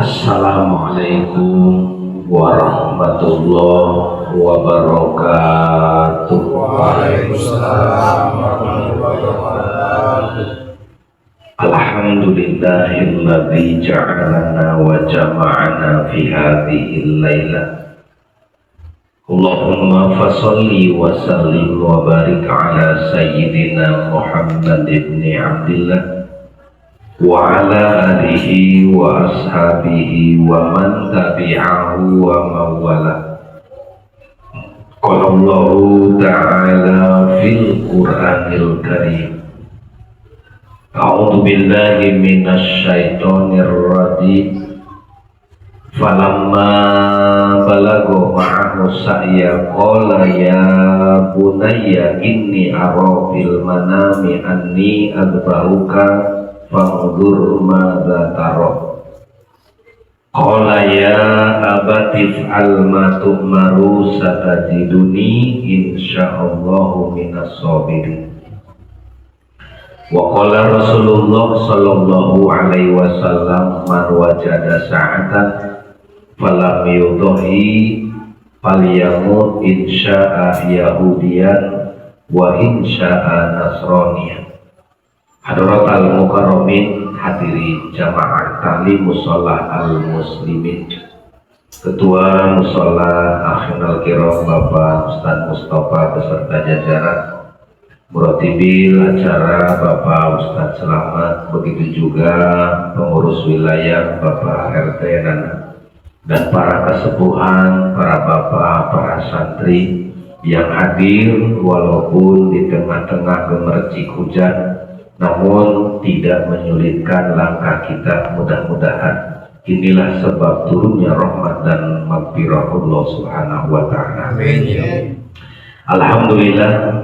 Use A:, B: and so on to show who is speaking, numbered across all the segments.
A: Assalamualaikum warahmatullahi wabarakatuh.
B: Waalaikumsalam warahmatullahi wabarakatuh.
A: Alhamdulillahilladzi ja'alana wa jama'ana fi hadhil lailah. Allahumma fasholli wa sallim wa barik ala sayyidina Muhammad ibn Abdillah wa ala alihi wa ashabihi wa man tabi'ahu wa mawala. Qala Allahu ta'ala fil Qur'anil Karim, a'udzu billahi minasy syaithanir rajim. Falamma balago ma'ahu sa'ya qala ya bunayya inni ara fil manami anni adbahuka fanzur madza tara. Qala ya abati fa'al ma tu'maru satajiduni insyaallahu minas sabirin. Wa qala Rasulullah sallallahu alaihi wasallam man wajada sa'atan falam yudhi falyamut insya'a yahudiyan wa insya'a nasraniyan. Hadratal mukarramin, hadiri jamaah taklim musholah al-muslimin, Ketua Musholah Akhinal Kiram Bapak Ustadz Mustafa beserta jajaran, Muratibil acara Bapak Ustadz Selamat, begitu juga pengurus wilayah Bapak RT dan para kesepuhan, para bapak, para santri yang hadir walaupun di tengah-tengah gemercik hujan, namun tidak menyulitkan langkah kita. Mudah-mudahan inilah sebab turunnya rahmat dan maghfirah Allah Subhanahu wa ta'ala. Amin. Alhamdulillah,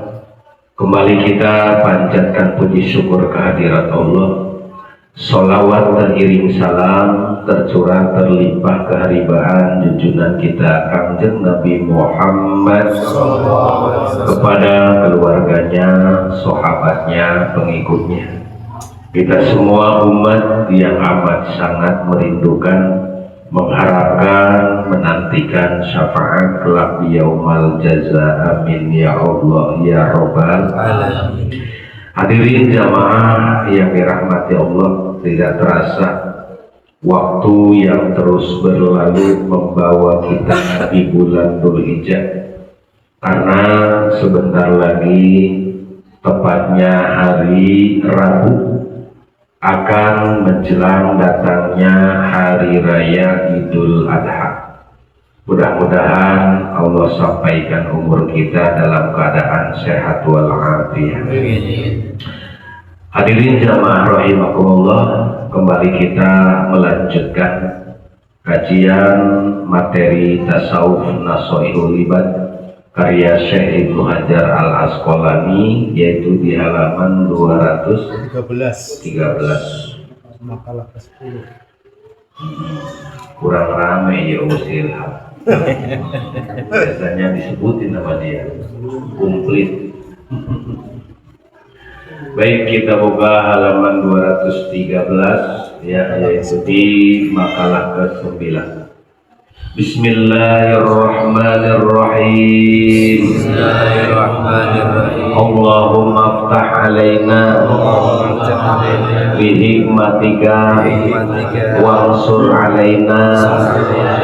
A: kembali kita panjatkan puji syukur kehadirat Allah. Sholawat teriring salam tercurah terlimpah keharibaan junjungan kita Kangjeng Nabi Muhammad kepada keluarganya, sahabatnya, pengikutnya. Kita semua umat yang amat sangat merindukan, mengharapkan, menantikan syafaat kelak di yaumal jaza. Amin ya Allah ya Rabbal alamin. Hadirin jamaah yang dirahmati Allah, tidak terasa waktu yang terus berlalu membawa kita di bulan Dzulhijjah, karena sebentar lagi, tepatnya hari Rabu, akan menjelang datangnya hari raya Idul Adha. Mudah-mudahan Allah sampaikan umur kita dalam keadaan sehat walafiat. Hadirin jamaah rahimakumullah, kembali kita melanjutkan kajian materi tasawuf Nasha'ihul Ibad karya Syekh Ibnu Hajar Al-Asqalani, yaitu di halaman 213
B: makalah ke-10.
A: kurang rame ya usil. Biasanya disebutin nama dia komplit. Baik, kita buka halaman 213 ya, yaitu di makalah ke-9. Bismillahirrahmanirrahim.
B: Bismillahirrahmanirrahim.
A: Allahumma aftah alaina bihikmatika wansur alaina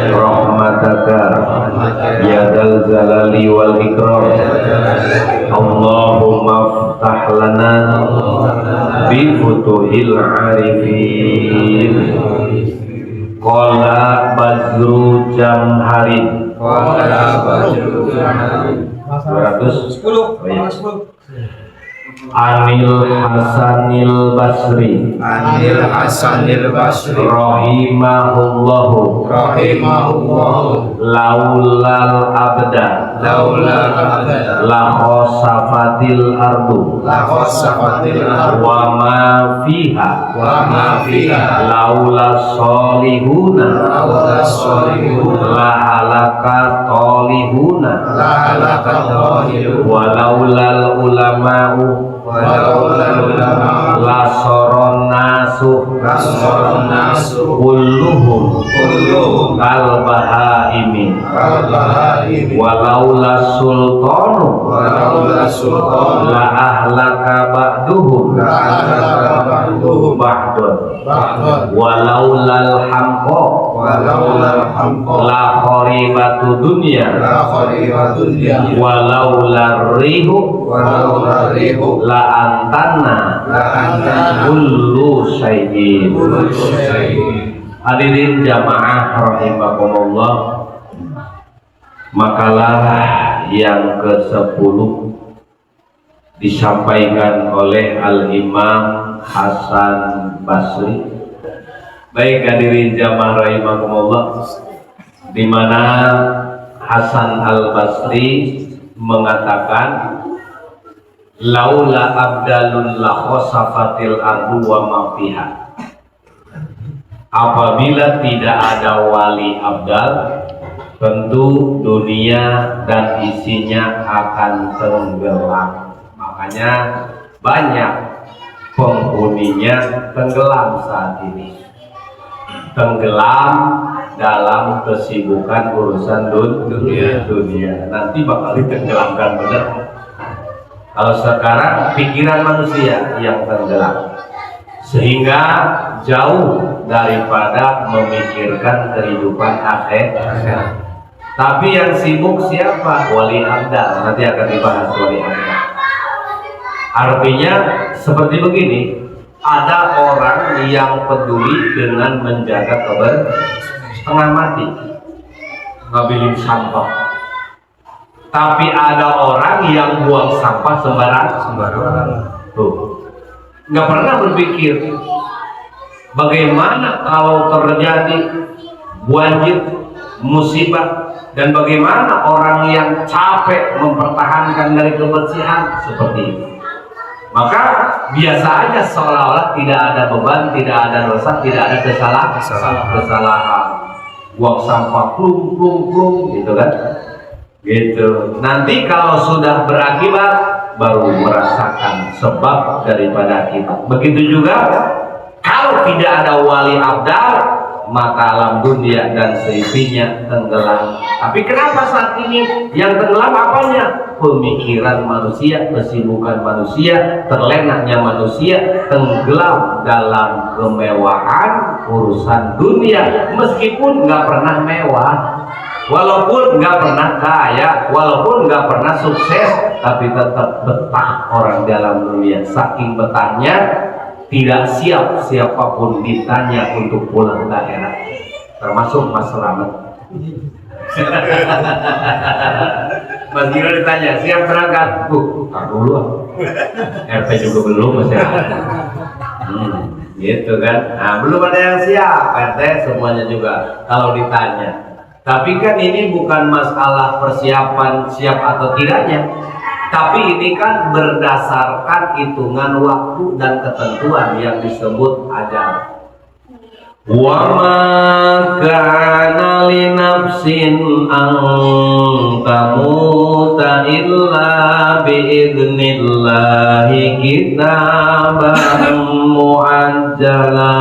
A: rahmataka ya dal jalali wal ikram. Allahumma aftah lana bi futuhil arifin. Qala Badru Jamharin.
B: Qala Badru Jamharin.
A: 210.
B: Oh, iya.
A: Anil Hasanil Basri.
B: Anil Hasanil Basri.
A: Rahimahullahu. Laulal abda. La khosafatil ardu. Wa ma fiha. Laula solihuna. La halaka tolihuna. Walaulal ulama'u
B: walaulal ulama
A: lasoron nasu
B: lasoron nasu
A: kulluhum kal bahaimi
B: al-bahaimi
A: walaula sultanu
B: walaula sultan
A: la ahlaka ba'duhum
B: ba'duhum
A: ba'dun
B: ba'dun
A: walaulal hamqa
B: walaulal hamqa
A: la kharibatu dunya
B: la kharibat dunya
A: walaular rihu
B: walaulal rihu
A: la antanna
B: la antana
A: kullu syai'in.
B: kullu syai'in.
A: Hadirin jamaah rahimakumullah, makalah yang ke-10 disampaikan oleh Al-Imam Hasan Basri. Baik hadirin jamaah rahimakumullah, di mana Hasan Al-Basri mengatakan laula abdalun la khosafatil ardu wa ma fiha. Apabila tidak ada wali abdal, tentu dunia dan isinya akan tenggelam. Makanya banyak penghuninya tenggelam saat ini, tenggelam dalam kesibukan urusan dunia. Nanti bakal ditenggelamkan benar. Kalau sekarang pikiran manusia yang tenggelam, sehingga jauh daripada memikirkan kehidupan akhirat. Tapi yang sibuk siapa? Wali abdal. Nanti akan dibahas wali abdal. Artinya seperti begini, ada orang yang peduli dengan menjaga setengah mati, ngabilin sampah. Tapi ada orang yang buang sampah sembarangan. Tuh, nggak pernah berpikir bagaimana kalau terjadi banjir, musibah, dan bagaimana orang yang capek mempertahankan dari kebersihan seperti ini. Maka biasa aja seolah-olah tidak ada beban, tidak ada dosa, tidak ada kesalahan. Buang sampah plung gitu kan. Gitu. Nanti kalau sudah berakibat baru merasakan sebab daripada akibat. Begitu juga kalau tidak ada wali abdal, maka alam dunia dan seisinya tenggelam. Tapi kenapa saat ini yang tenggelam apanya? Pemikiran manusia, kesibukan manusia, terlenaknya manusia, tenggelam dalam kemewahan urusan dunia. Meskipun nggak pernah mewah, walaupun nggak pernah kaya, walaupun nggak pernah sukses, tapi tetap betah orang dalam dunia. Saking betahnya, tidak siap siapapun ditanya untuk pulang ke akhirat, termasuk Mas Slamet. Mas Giro ditanya, siap berangkat? Tak dulu. RP juga belum, masih ada. Gitu kan? Nah, belum ada yang siap. RT semuanya juga kalau ditanya. Tapi kan ini bukan masalah persiapan siap atau tidaknya, tapi ini kan berdasarkan hitungan waktu dan ketentuan yang disebut ajal. Wa ma kana li nafsin an tamuta illa bi idnillahi kitaban muajjala.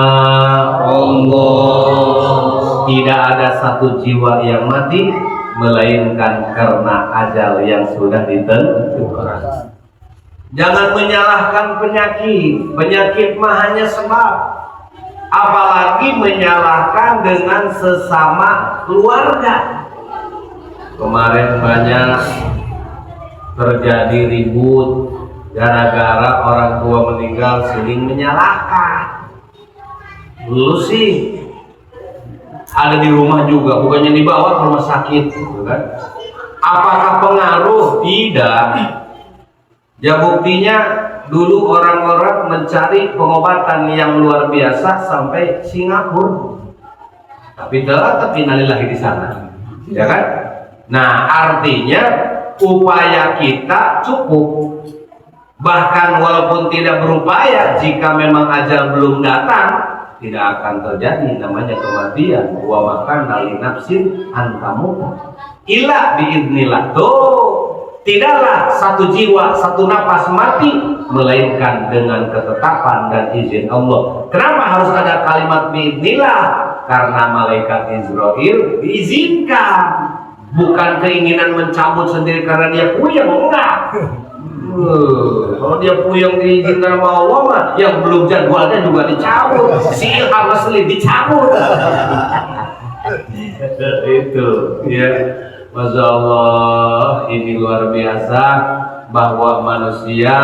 A: Tidak ada satu jiwa yang mati melainkan karena ajal yang sudah ditentukan. Jangan menyalahkan penyakit. Penyakit mah hanya sebab. Apalagi menyalahkan dengan sesama keluarga. Kemarin banyak terjadi ribut gara-gara orang tua meninggal, saling menyalahkan. Lu sih ada di rumah juga, bukannya dibawa ke rumah sakit, kan? Apakah pengaruh? Tidak. Ya buktinya dulu orang-orang mencari pengobatan yang luar biasa sampai Singapura, tapi tetap innalillahi di sana, ya kan? Nah, artinya upaya kita cukup. Bahkan walaupun tidak berupaya, jika memang ajal belum datang, tidak akan terjadi namanya kematian. Wa makan nali nafsin antamu illa biidnillah. Tuh, tidaklah satu jiwa, satu napas mati melainkan dengan ketetapan dan izin Allah. Kenapa harus ada kalimat biidznillah? Karena malaikat Israil diizinkan, bukan keinginan mencabut sendiri karena dia puyeng, enggak. Kalau dia puyeng diizinkan sama Allah mah, yang belum jadwalnya juga dicabut, si ilham asli dicabut. Itu ya, Masya Allah, ini luar biasa bahwa manusia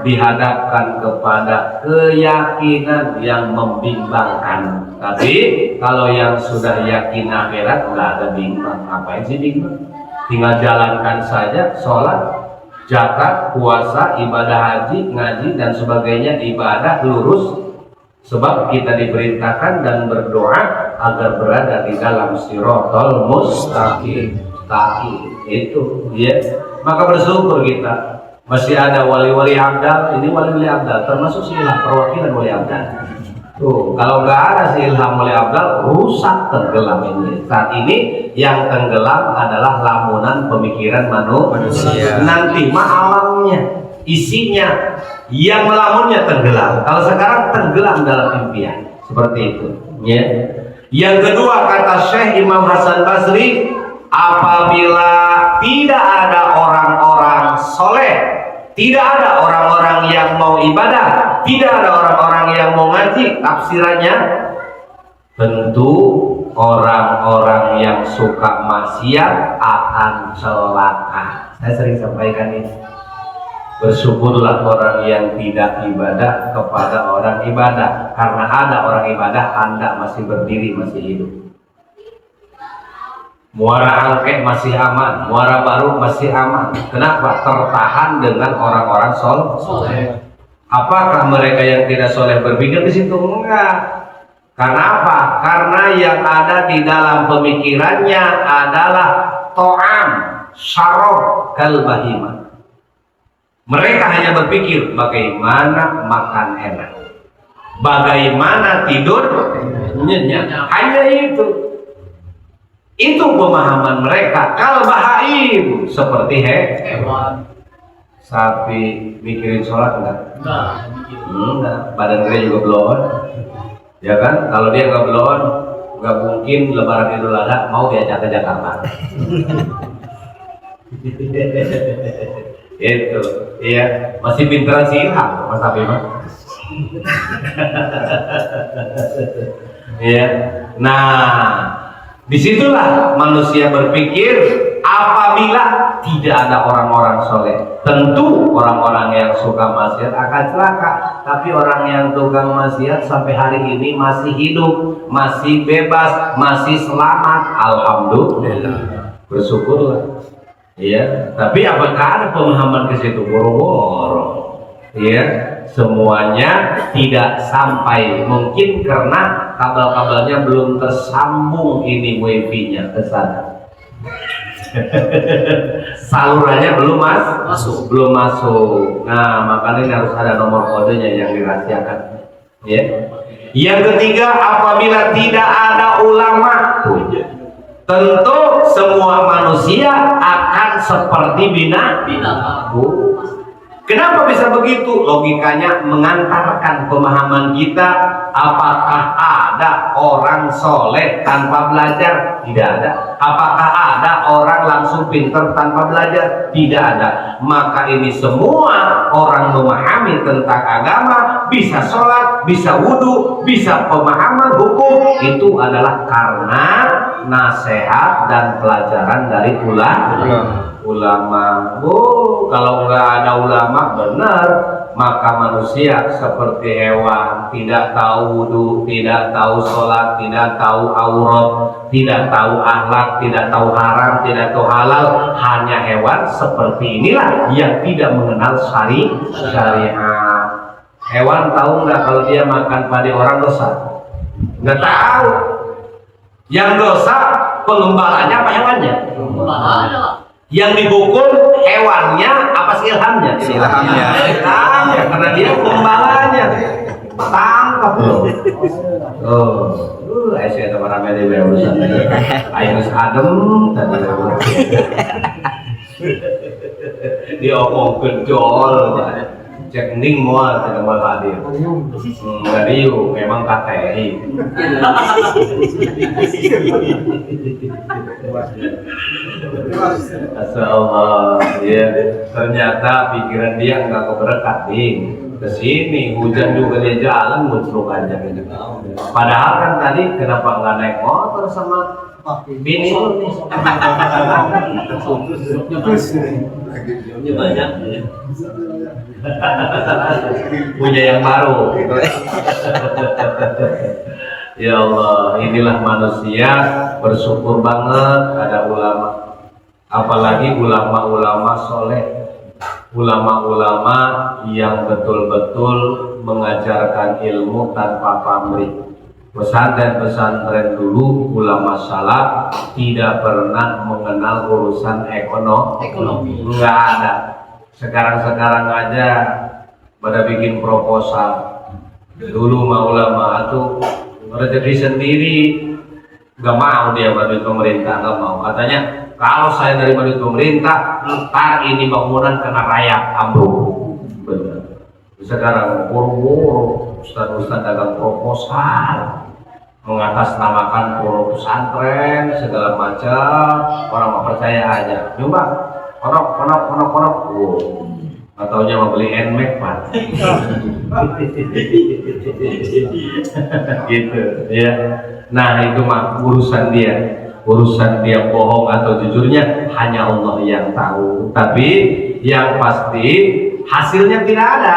A: dihadapkan kepada keyakinan yang membimbangkan. Tapi kalau yang sudah yakin akhirat nggak ada bimbang. Ngapain sih bimbang? Tinggal jalankan saja, sholat, zakat, puasa, ibadah haji, ngaji dan sebagainya, ibadah lurus. Sebab kita diperintahkan dan berdoa agar berada di dalam siratal mustaqim. Itu ya. Maka bersyukur kita masih ada wali-wali abdal. Ini wali-wali abdal termasuk si ilham, perwakilan wali abdal. Tuh, kalau nggak ada si ilham wali abdal, rusak, tenggelam ini. Saat ini yang tenggelam adalah lamunan pemikiran manusia. Nanti mah alamnya, isinya, yang melamunnya tenggelam. Kalau sekarang tenggelam dalam impian, seperti itu. Ya. Yang kedua kata Syekh Imam Hasan Basri, apabila tidak ada orang-orang soleh, tidak ada orang-orang yang mau ibadah, tidak ada orang-orang yang mau ngaji, tafsirannya tentu orang-orang yang suka maksiat akan celaka. Saya sering sampaikan ini. Bersyukurlah orang yang tidak ibadah kepada orang ibadah, karena ada orang ibadah Anda masih berdiri, masih hidup. Muara Angke masih aman, Muara Baru masih aman. Kenapa? Tertahan dengan orang-orang soleh. Apakah mereka yang tidak soleh berpikir di situ? Enggak. Karena apa? Karena yang ada di dalam pemikirannya adalah to'am, syarab, kalbahimah. Mereka hanya berpikir bagaimana makan enak, bagaimana tidur nyenyak. Hanya itu. Itu pemahaman mereka. Kalbahaim, seperti hewan. Sapi mikirin sholat enggak? Enggak. Badan gede juga belum. Ya kan? Kalau dia nggak belum, nggak mungkin Lebaran Idul Adha mau diajak ke Jakarta. Itu, iya, masih pinteran si Ilham, Mas Abi mah. Iya. Nah, disitulah manusia berpikir apabila tidak ada orang-orang soleh, tentu orang-orang yang suka maksiat akan celaka. Tapi orang yang tukang maksiat sampai hari ini masih hidup, masih bebas, masih selamat. Alhamdulillah, bersyukurlah. Ya, tapi apakah ada pemahaman ke situ? Boro-boro. Ya, semuanya tidak sampai. Mungkin karena kabel-kabelnya belum tersambung ini wifi-nya ke sana. Salurannya belum masuk. Belum masuk. Nah, makanya harus ada nomor kodenya yang dirahasiakan. Ya. Yang ketiga, apabila tidak ada ulama, tentu semua manusia akan seperti binatang. Kenapa bisa begitu? Logikanya mengantarkan pemahaman kita. Apakah ada orang soleh tanpa belajar? Tidak ada. Apakah ada orang langsung pinter tanpa belajar? Tidak ada. Maka ini semua orang memahami tentang agama, bisa sholat, bisa wudhu, bisa pemahaman hukum, itu adalah karena nasihat dan pelajaran dari ulama. Kalau nggak ada ulama benar, maka manusia seperti hewan, tidak tahu wudhu, tidak tahu sholat, tidak tahu aurat, tidak tahu akhlak, tidak tahu haram, tidak tahu halal. Hanya hewan seperti inilah yang tidak mengenal syariat. Hewan tahu nggak kalau dia makan padi orang dosa? Nggak tahu. Yang dosa pengembalanya apa hewannya? Yang dipukul hewannya apa sih ilhamnya?
B: Ilhamnya.
A: Ilhamnya, karena dia pembalanya. Tangkap loh. Saya sama ramai di urusan tadi. Ayo adem tadi. Dia omong gejol.
C: cek ning moal tidak mau hadir. Ngariu memang KTI. Asallah, ya ternyata pikiran dia nggak keberkat ding. Kesini hujan juga dia jalan muncul aja gitu. Padahal kan tadi kenapa nggak naik motor sama bini lu nih? Banyak ya. Punya yang baru. Ya Allah, inilah manusia bersyukur banget ada ulama, apalagi ulama-ulama soleh, ulama-ulama yang betul-betul mengajarkan ilmu tanpa pamrih. Pesantren-pesantren dulu ulama salaf tidak pernah mengenal urusan ekonomi. Enggak ada. Sekarang aja pada bikin proposal. Dulu mah ulama itu rezeki sendiri, nggak mau dia bantu pemerintah, nggak mau. Katanya kalau saya dari bantu pemerintah, ntar ini bangunan kena rayap ambruk. Benar. Sekarang buru-buru ustaz-ustaz dagang proposal mengatasnamakan pondok pesantren segala macam, orang mau percaya aja. Coba konok. Ataunya mau beli NMAX Pak. Gitu ya. Nah itu mah urusan dia bohong atau jujurnya hanya Allah yang tahu. Tapi yang pasti hasilnya tidak ada.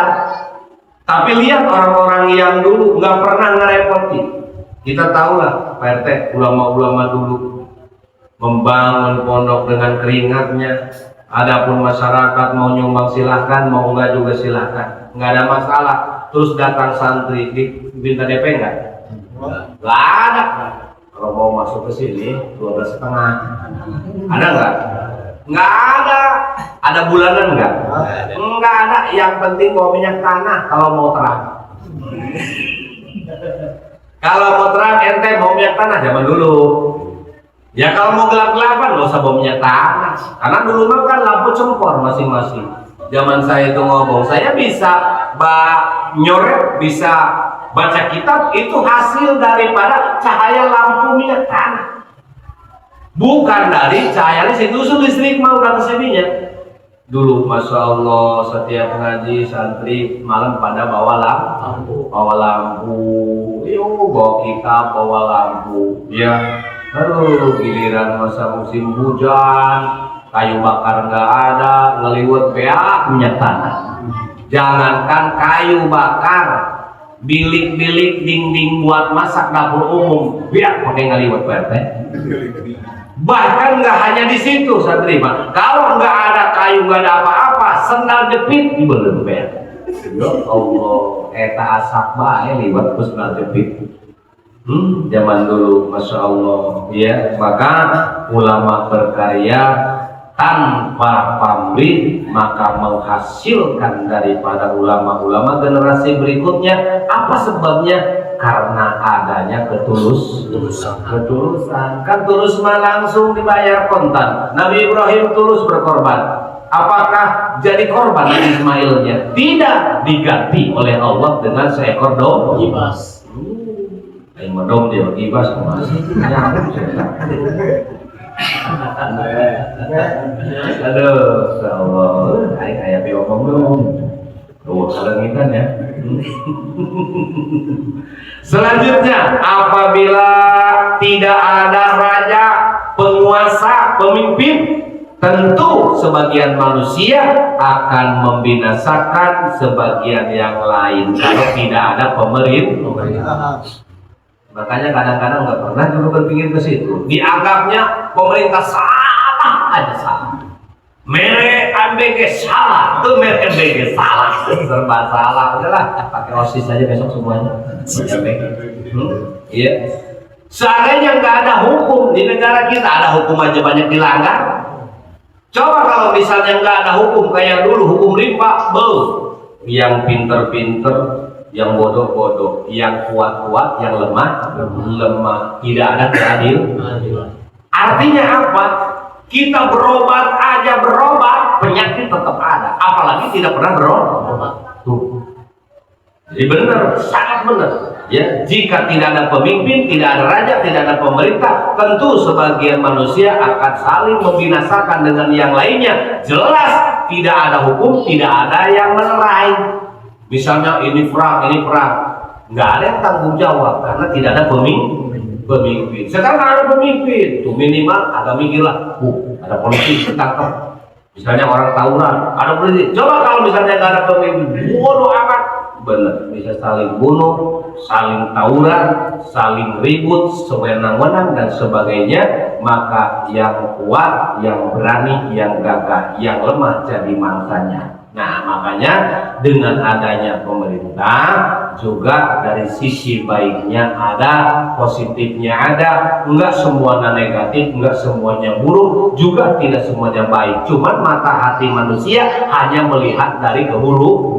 C: Tapi lihat orang-orang yang dulu nggak pernah ngerepotin. Kita tahu lah Pak RT, ulama-ulama dulu membangun pondok dengan keringatnya. Adapun masyarakat mau nyumbang silahkan, mau enggak juga silahkan, nggak ada masalah. Terus datang santri minta DP nggak? Nggak ada. Kalau mau masuk ke sini 12,5. Ada nggak? Nggak ada. Ada bulanan nggak? Nggak ada. Yang penting bawa minyak tanah kalau mau terang. Kalau mau terang ente bawa minyak tanah zaman dulu. Ya kalau mau gelap-gelapan nggak usah bawa minyak tanah. Karena dulu mah kan lampu cempor masing-masing. Zaman saya itu ngomong, saya bisa nyoret, bisa baca kitab, itu hasil daripada cahaya lampu minyak tanah. Bukan dari cahaya listrik. Usul listrik mah udah kesebinya. Dulu Masya Allah setiap ngaji santri malam pada bawa lampu, bawa kitab, bawa lampu. Ya. Aduh, giliran masa musim hujan, kayu bakar nggak ada, ngeliwet beak minyak tanah. Jangankan kayu bakar, bilik-bilik dinding buat masak dapur umum, beak pakai ngeliwet PRT. Bahkan nggak hanya di situ, santri Pak. Kalau nggak ada kayu, nggak ada apa-apa, sendal jepit dibeleng beak. Ya Allah, eta asap bae liwat ku sendal jepit. Zaman dulu, Masya Allah, ya. Maka ulama berkarya tanpa pamrih, maka menghasilkan daripada ulama-ulama generasi berikutnya. Apa sebabnya? Karena adanya ketulusan. Kan tulus mah langsung dibayar kontan. Nabi Ibrahim tulus berkorban. Apakah jadi korban Ismailnya? Tidak, diganti oleh Allah dengan seekor domba. Ayo medom dia ibas kemas. Aduh, Allah, kayak biomong dong. Tuh, kalengitan ya. Selanjutnya, apabila tidak ada raja, penguasa, pemimpin, tentu sebagian manusia akan membinasakan sebagian yang lain kalau tidak ada pemerintah. Makanya kadang-kadang nggak pernah juga berpikir ke situ. Dianggapnya pemerintah salah aja salah. Mere MBG salah, tuh mere MBG salah, serba salah. Udahlah, pakai OSIS aja besok semuanya. Iya. Seandainya nggak ada hukum di negara kita, ada hukum aja banyak dilanggar. Coba kalau misalnya nggak ada hukum kayak dulu, hukum riba, yang pinter-pinter, yang bodoh-bodoh, yang kuat-kuat, yang lemah, tidak ada keadilan. Artinya apa? Kita berobat aja berobat, penyakit tetap ada. Apalagi tidak pernah berobat. Tuh. Jadi benar, sangat benar. Ya, jika tidak ada pemimpin, tidak ada raja, tidak ada pemerintah, tentu sebagian manusia akan saling membinasakan dengan yang lainnya. Jelas tidak ada hukum, tidak ada yang menerai. Misalnya ini perang, nggak ada yang tanggung jawab karena tidak ada pemimpin. Sekarang ada pemimpin, tuh minimal agak mikir lah. Ada polisi ditangkap. Misalnya orang tawuran, ada polisi. Coba kalau misalnya nggak ada pemimpin, bodoh amat. Benar, bisa saling bunuh, saling tawuran, saling ribut, sewenang-wenang dan sebagainya. Maka yang kuat, yang berani, yang gagah, yang lemah jadi mangsanya. Nah, makanya dengan adanya pemerintah juga dari sisi baiknya ada, positifnya ada. Enggak semuanya negatif, enggak semuanya buruk, juga tidak semuanya baik. Cuman mata hati manusia hanya melihat dari keburukan.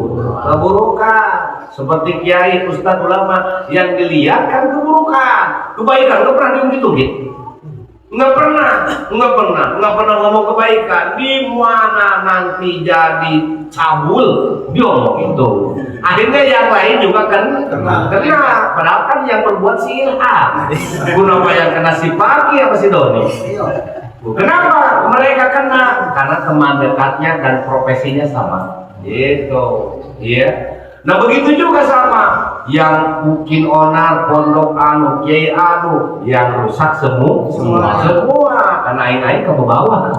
C: Seperti kiai, ustadz, ulama yang dilihat kan keburukan. Kebaikan enggak pernah diungkit-ungkit. Nggak pernah ngomong kebaikan. Di mana nanti jadi cabul diomong itu. Akhirnya yang lain juga kena. Padahal kan yang berbuat si Ilham. Kenapa yang kena si Paki apa si Doni? Kenapa mereka kena? Karena teman dekatnya dan profesinya sama. Gitu. Iya. Nah begitu juga sama yang mungkin onar pondok anu kiai anu yang rusak semua karena aing ke bawah.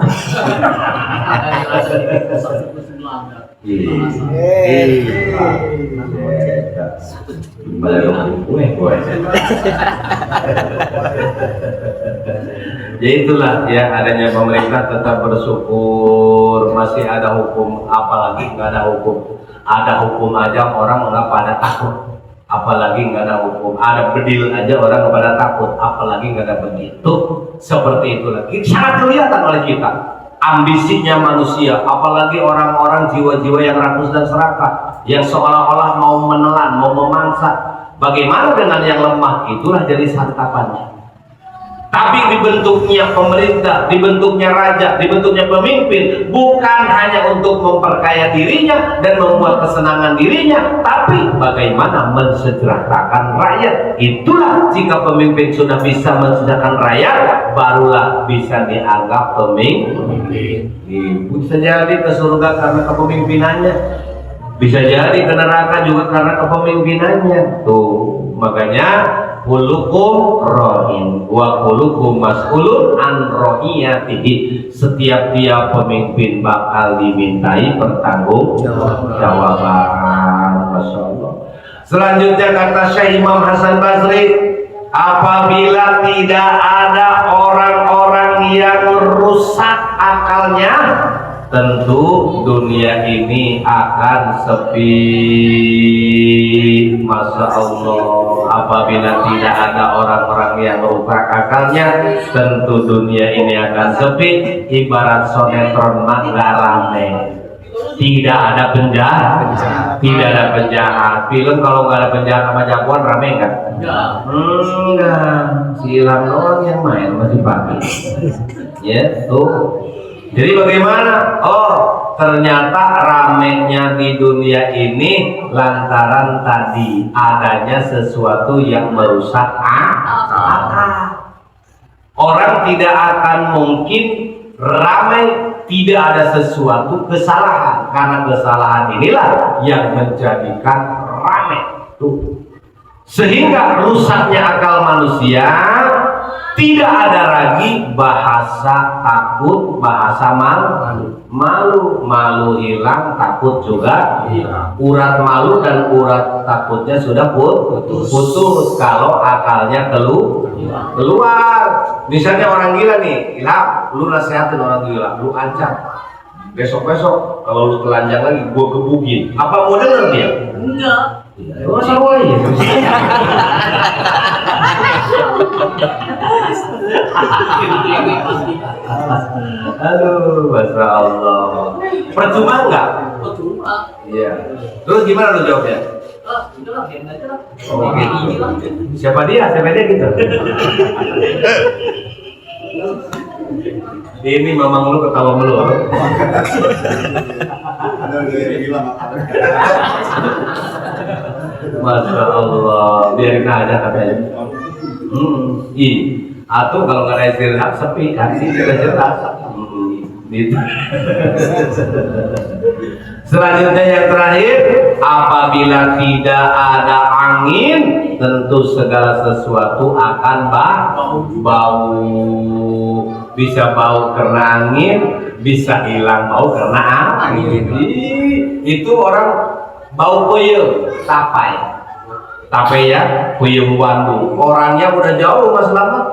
C: Ya itulah ya adanya pemerintah tetap bersyukur masih ada hukum, apalagi nggak ada hukum. Ada hukum aja orang nggak pada takut, apalagi nggak ada hukum. Ada bedil aja orang nggak pada takut, apalagi nggak ada bedil. Tuh seperti itu lagi sangat kelihatan oleh kita ambisinya manusia, apalagi orang-orang jiwa-jiwa yang rakus dan serakah, yang seolah-olah mau menelan, mau memangsa. Bagaimana dengan yang lemah? Itulah jadi santapannya. Tapi dibentuknya pemerintah, dibentuknya raja, dibentuknya pemimpin bukan hanya untuk memperkaya dirinya dan membuat kesenangan dirinya, tapi bagaimana mensejahterakan rakyat. Itulah jika pemimpin sudah bisa mensejahterakan rakyat, barulah bisa dianggap pemimpin. Bisa jadi ke surga karena kepemimpinannya, bisa jadi ke neraka juga karena kepemimpinannya. Tuh makanya kulukum rohin wa kulukum mas'ulun an rohiyatihi. Setiap dia pemimpin bakal dimintai pertanggungjawaban. Masya Allah. Selanjutnya kata Syekh Imam Hasan Basri, apabila tidak ada orang-orang yang rusak akalnya, tentu dunia ini akan sepi. Masya Allah. Apabila tidak ada orang-orang yang rusak akalnya, tentu dunia ini akan sepi. Ibarat sonetron nggak rame, tidak ada penjahat, tidak ada penjahat. Film kalau nggak ada penjahat sama jagoan rame nggak? Enggak. Si Ilham doang yang main masih pagi. Ya tuh. Jadi bagaimana? Oh, ternyata ramenya di dunia ini lantaran tadi adanya sesuatu yang merusak akal. Orang tidak akan mungkin ramai tidak ada sesuatu kesalahan, karena kesalahan inilah yang menjadikan ramai. Tuh. Sehingga rusaknya akal manusia. Tidak ada lagi bahasa takut, bahasa malu hilang, takut juga hilang. Urat malu dan urat takutnya sudah putus kalau akalnya keluar. Misalnya orang gila nih, Ilham, lu nasihatin orang gila, lu ancam. Besok-besok kalau lu telanjang lagi, gua gebugin. Apa mau denger dia? Enggak. Oh, sama ya. Aduh, Masya Allah. Percuma enggak? Percuma. Iya. Terus gimana lu jawabnya? Udahlah, biarin aja lah. Oke. Siapa dia gitu. Ini mamang lu ketawa mulu. Masya Allah, biarin aja katanya. Atau kalau nggak ada istirahat sepi kan sih kita jelas. Gitu. Selanjutnya yang terakhir, apabila tidak ada angin, tentu segala sesuatu akan bau. Bisa bau karena angin, bisa hilang bau karena angin. Itu orang bau peyem, tapai ya, peyem Bandung. Orangnya udah jauh Mas Slamet,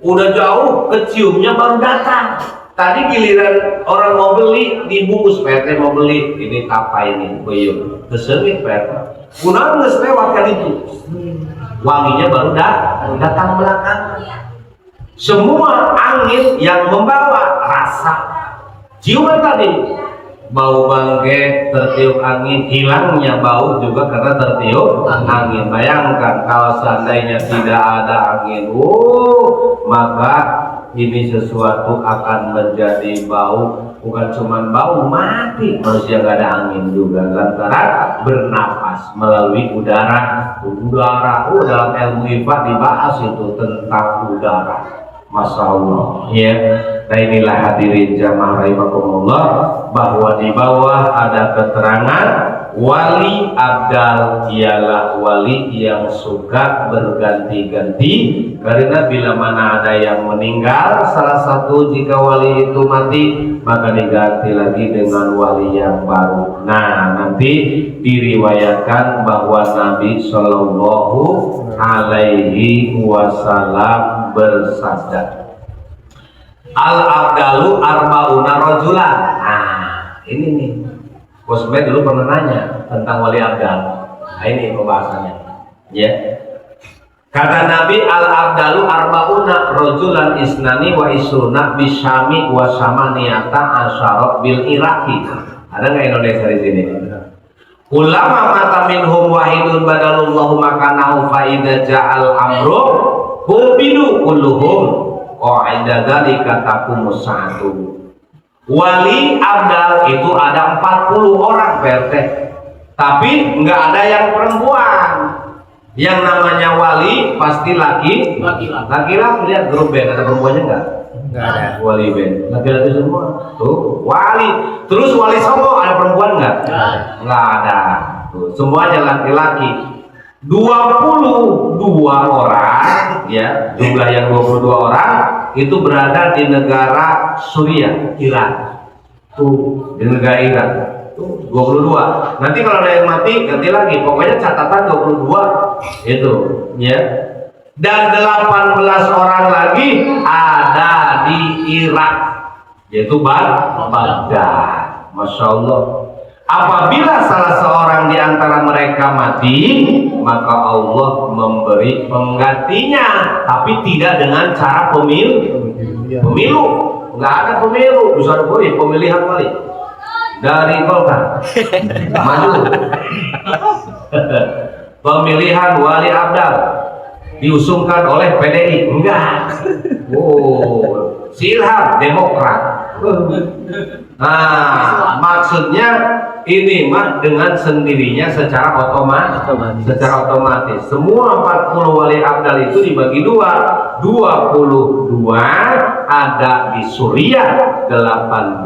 C: udah jauh, keciumnya baru datang. Tadi giliran orang mau beli, dibungkus PT mau beli, ini tapai ini peyem, kesengit PT. Kunang nges lewatkan itu, wanginya baru datang belakang. Semua angin yang membawa rasa ciuman tadi, bau bangke tertiup angin, hilangnya bau juga karena tertiup angin. Bayangkan kalau seandainya tidak ada angin, maka ini sesuatu akan menjadi bau. Bukan cuma bau, mati manusia gak ada angin juga lantaran bernapas melalui udara. Dalam ilmu IPA dibahas itu tentang udara. Masya Allah ya. Nah inilah hadirin jamaah rahimakumullah, bahwa di bawah ada keterangan wali abdal ialah wali yang suka berganti-ganti, karena bila mana ada yang meninggal salah satu, jika wali itu mati maka diganti lagi dengan wali yang baru. Nah nanti diriwayatkan bahwa Nabi Shallallahu Alaihi Wasallam bersabda, Al-abdalu arba'una rajulan. Nah ini nih, Bosmed dulu pernah nanya tentang wali abdal. Nah ini pembahasannya ya. Kata Nabi, al-abdalu arba'una rajulan isnani wa isruna bisyami wa samaniyata asyara bil iraqi. Ada nggak Indonesia di sini? Ulama mata minhum wahidun badalullahu makanahu faida ja'al amru hubidu kulluhum qa'ida dzalika taqumus sa'atu. Wali abdal itu ada 40 orang PRT, tapi nggak ada yang perempuan. Yang namanya wali pasti laki-laki. Lihat grup band, ada perempuannya nggak ada. Wali band laki-laki semua tuh wali. Terus wali Songo ada perempuan nggak ada tuh, semuanya laki-laki. 22 orang ya, jumlah yang 22 orang itu berada di negara Suriah, Iran tuh, di negara Iran tuh 22. Nanti kalau ada yang mati ganti lagi, pokoknya catatan 22 itu ya. Dan 18 orang lagi ada di Irak, yaitu Baghdad. Masya Allah. Apabila salah seorang di antara mereka mati, maka Allah memberi penggantinya, tapi tidak dengan cara pemilu. Nggak ada pemilu, bisa ada pemilihan wali dari Golkar maju. Pemilihan wali abdal diusungkan oleh PDI, enggak. Silham Demokrat. Nah, maksudnya ini mah dengan sendirinya secara otomatis. Semua 40 wali abdal itu dibagi dua. 22 ada di Suriah, 18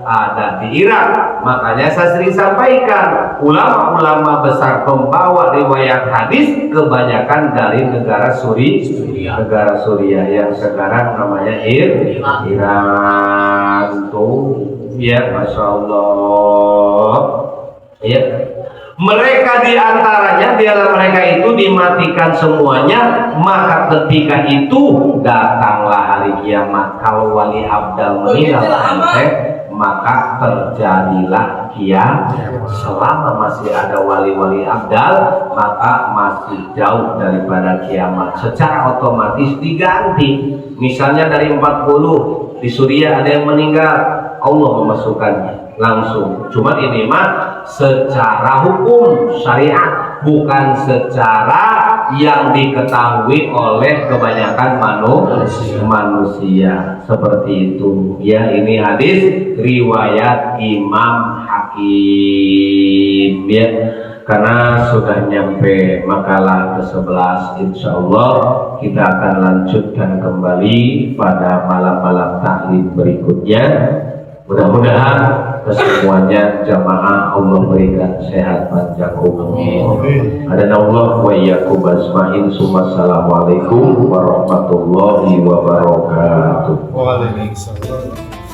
C: ada di Irak. Makanya saya sering sampaikan, ulama-ulama besar pembawa riwayat hadis kebanyakan dari negara Suriah yang sekarang namanya Iran tuh. Ya, Masya Allah ya. Mereka diantaranya, diantara mereka itu dimatikan semuanya. Maka ketika itu datanglah hari kiamat. Kalau wali abdal meninggal maka terjadilah kiamat. Selama masih ada wali-wali abdal, maka masih jauh daripada kiamat. Secara otomatis diganti. Misalnya dari 40 di Suriah ada yang meninggal, Allah memasukkannya langsung. Cuma ini mah secara hukum syariat, bukan secara yang diketahui oleh kebanyakan manusia. Seperti itu ya. Ini hadis riwayat Imam Hakim. hakim ya, karena sudah nyampe makalah ke-11. Insya Allah kita akan lanjutkan kembali pada malam-malam taklim berikutnya. Mudah-mudahan kesemuanya jamaah Allah berikan sehat panjang umur. Adana Allah wa iyyakum ajmain. Assalamualaikum warahmatullahi wabarakatuh.
B: Waalaikumsalam.